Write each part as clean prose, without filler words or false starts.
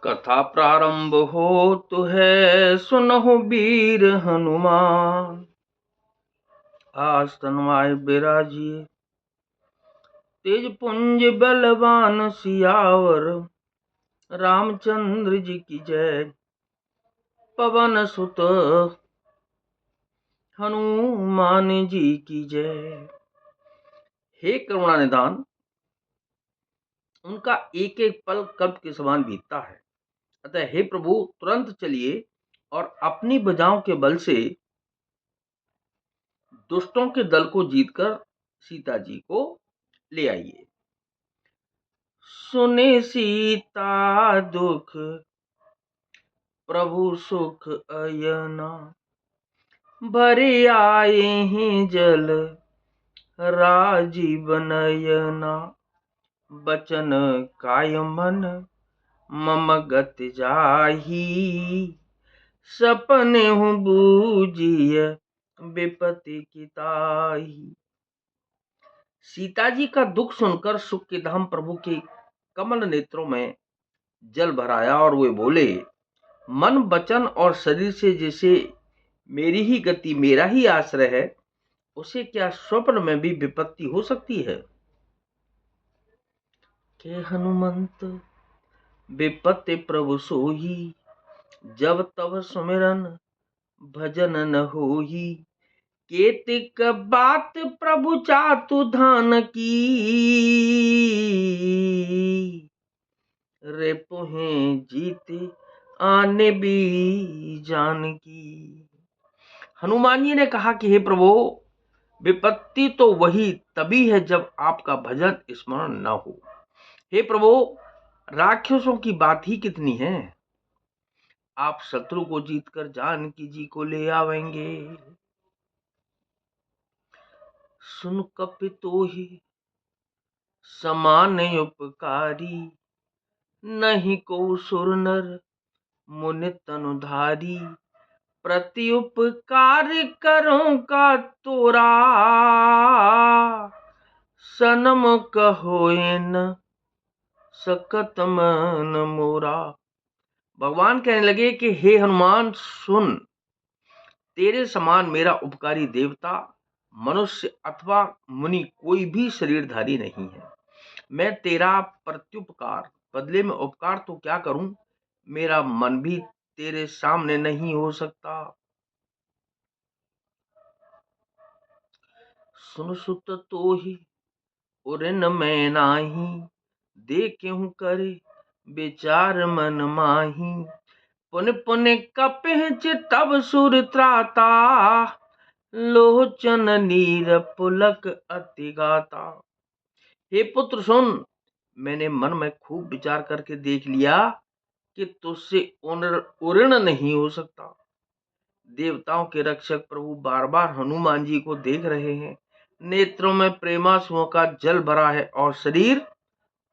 कथा प्रारंभ होत है, सुनहु वीर हनुमान। आसन माय बिराजिए, तेज पुंज बलवान सियावर। रामचंद्र जी की जय। पवन सुत हनुमान जी की जय। हे करुणा निधान, उनका एक एक पल कल्प के समान बीतता है। अतः हे प्रभु, तुरंत चलिए और अपनी भुजाओं के बल से दुष्टों के दल को जीतकर सीता जी को ले आइए। सुने सीता दुख, प्रभु सुख अयना। भरे आए हैं जल, राजीव नयना। बचन काय मन, मम गति जाही। सपने हूँ बूझिय, विपत्ति की ताही। सीता जी का दुख सुनकर सुख के धाम प्रभु के कमल नेत्रों में जल भराया और वे बोले, मन वचन और शरीर से जैसे मेरी ही गति, मेरा ही आश्रय है, उसे क्या स्वप्न में भी विपत्ति हो सकती है। के हनुमंत विपत्ति प्रभु सोही, जब तब सुमिरन भजन न होही। केतिक बात प्रभु चातु धान की, रे पुहे जीते आने भी जानकी। हनुमान जी ने कहा कि हे प्रभु, विपत्ति तो वही तभी है जब आपका भजन स्मरण न हो। हे प्रभु, राक्षसों की बात ही कितनी है, आप शत्रु को जीतकर जानकी जी को ले आवेंगे। सुन कपितोहि समान उपकारी, नहीं को सुर नर मुनि तनुधारी। प्रति उपकार करो का तोरा, सनमुख होए न सकत मन मोरा। भगवान कहने लगे कि हे हनुमान सुन, तेरे समान मेरा उपकारी देवता, मनुष्य अथवा मुनि कोई भी शरीरधारी नहीं है। मैं तेरा प्रत्युपकार, बदले में उपकार तो क्या करूं, मेरा मन भी तेरे सामने नहीं हो सकता। सुन सुत तोहि उरिन मैं नाही, देखहु करे विचार मन माही। पुन पुन कपिह चितब सुर त्राता, लोचन नीर पुलक अति गाता। हे पुत्र सुन, मैंने मन में खूब विचार करके देख लिया कि तुझसे उऋण नहीं हो सकता। देवताओं के रक्षक प्रभु बार बार हनुमान जी को देख रहे हैं। नेत्रों में प्रेमासुओं का जल भरा है और शरीर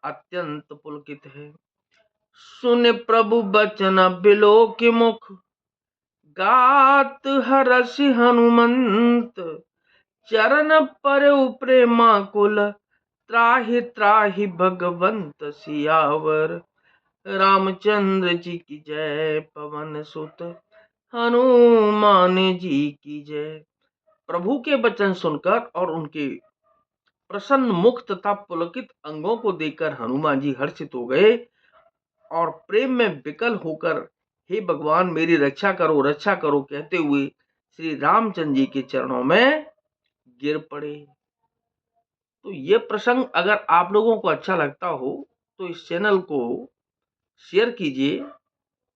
अत्यंत पुलकित है। सुन प्रभु बचन बिलोक मुख, गात हरष हनुमंत। चरण पर प्रेमाकुल, त्राहि त्राहि भगवंत सियावर। रामचंद्र जी की जय, पवन सुत हनुमान जी की जय। प्रभु के वचन सुनकर और उनके प्रसन्न मुख तथा पुलकित अंगों को देखकर हनुमान जी हर्षित हो गए और प्रेम में विकल होकर हे भगवान मेरी रक्षा करो कहते हुए श्री रामचंद्र जी के चरणों में गिर पड़े। तो ये प्रसंग अगर आप लोगों को अच्छा लगता हो तो इस चैनल को शेयर कीजिए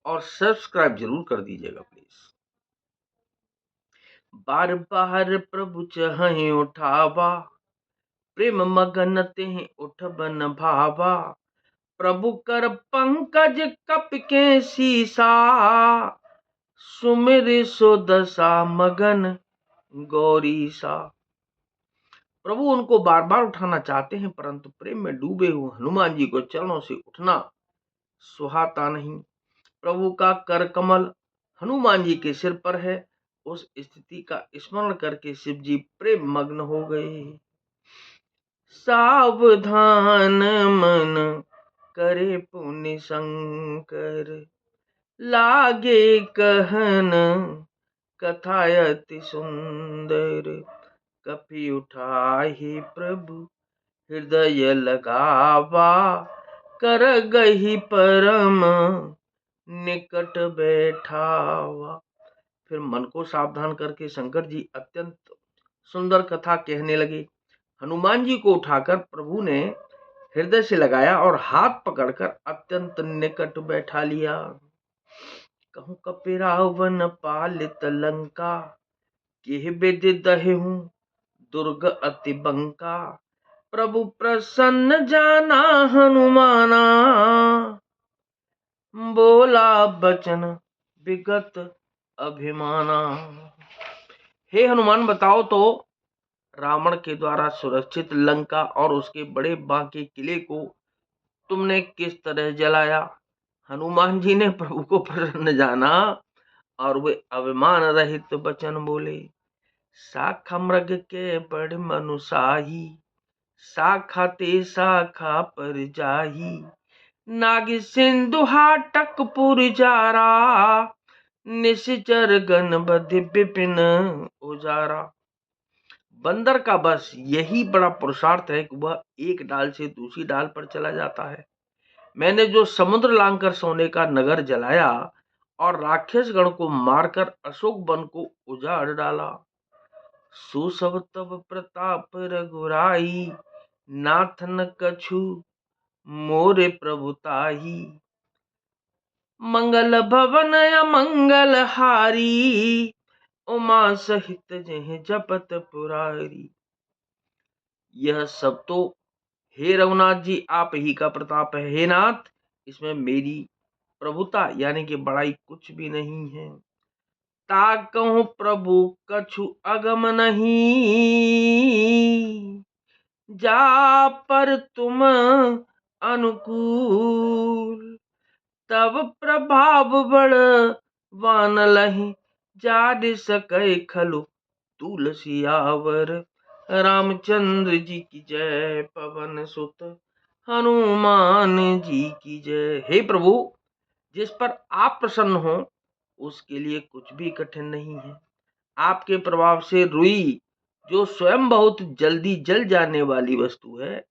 और सब्सक्राइब जरूर कर दीजिएगा प्लीज। बार बार प्रभु चहहि उठावा, प्रेम मगन तेहि उठबन भावा। प्रभु कर पंकज कप के सीसा, सुमिर सो दशा मगन गौरीसा। प्रभु उनको बार बार उठाना चाहते हैं, परंतु प्रेम में डूबे हुए हनुमान जी को चरणों से उठना सुहाता नहीं। प्रभु का कर कमल हनुमान जी के सिर पर है। उस स्थिति का स्मरण करके शिव जी प्रेम मग्न हो गए। सावधान मन करे पुण्य शंकर। लागे कहन कथा अति सुंदर, कपि उठाहि प्रभु हृदय लगावा। कर गही परम निकट बैठावा। फिर मन को सावधान करके शंकर जी अत्यंत सुंदर कथा कहने लगे। हनुमान जी को उठाकर प्रभु ने हृदय से लगाया और हाथ पकड़कर अत्यंत निकट बैठा लिया। कहूं कपि रावण पालित लंका, केह विधि दहेहु दुर्ग अति बंका। प्रभु प्रसन्न जाना हनुमाना, बोला बचन विगत अभिमाना। हे हनुमान, बताओ तो रावण के द्वारा सुरक्षित लंका और उसके बड़े बांके किले को तुमने किस तरह जलाया। हनुमान जी ने प्रभु को प्रसन्न जाना और वे अभिमान रहित वचन बोले। शाखा मृग के बड़ मनुषाही, शाखा ते शाखा पर जाही। नाग सिंधु हाटक पुर जारा, निश्चर गण बधि विपिन उजारा। बंदर का बस यही बड़ा पुरुषार्थ है कि वह एक डाल से दूसरी डाल पर चला जाता है। मैंने जो समुद्र लांघकर सोने का नगर जलाया और राक्षस गण को मारकर अशोक वन को उजाड़ डाला। सुसव तब प्रताप रघुराई, नाथन कछु मोरे प्रभुताही। मंगल भवन अमंगल हारी, उमा सहित जह जपत पुरारी। यह सब तो हे रघुनाथ जी आप ही का प्रताप है। हे नाथ, इसमें मेरी प्रभुता यानी कि बड़ाई कुछ भी नहीं है। ता कहूं प्रभु कछु अगम नहीं, जा पर तुम अनुकूल। तब प्रभाव बड़ वान लहि, जाड़ सकै खलु तुलसी आवर। रामचंद्र जी की जय, पवन सुत हनुमान जी की जय। हे प्रभु, जिस पर आप प्रसन्न हो उसके लिए कुछ भी कठिन नहीं है। आपके प्रभाव से रुई, जो स्वयं बहुत जल्दी जल जाने वाली वस्तु है,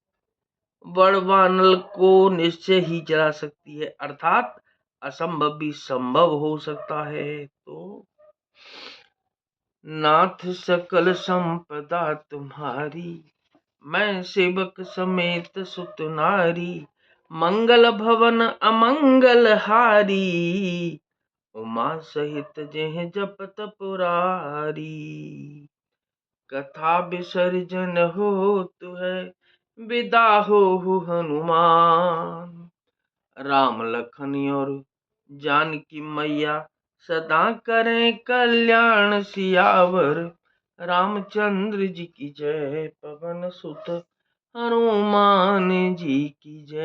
बड़वानल को निश्चय ही जला सकती है, अर्थात असंभव भी संभव हो सकता है। तो नाथ सकल संपदा तुम्हारी, मैं सेवक समेत सुत नारी। मंगल भवन अमंगल हारी, उमा सहित जेह जपत पुरारी। कथा विसर्जन होत है, विदा हो हनुमान। राम लखन और जानकी मैया, सदा करें कल्याण सियावर। रामचंद्र जी की जय, पवन सुत हनुमान जी की जय।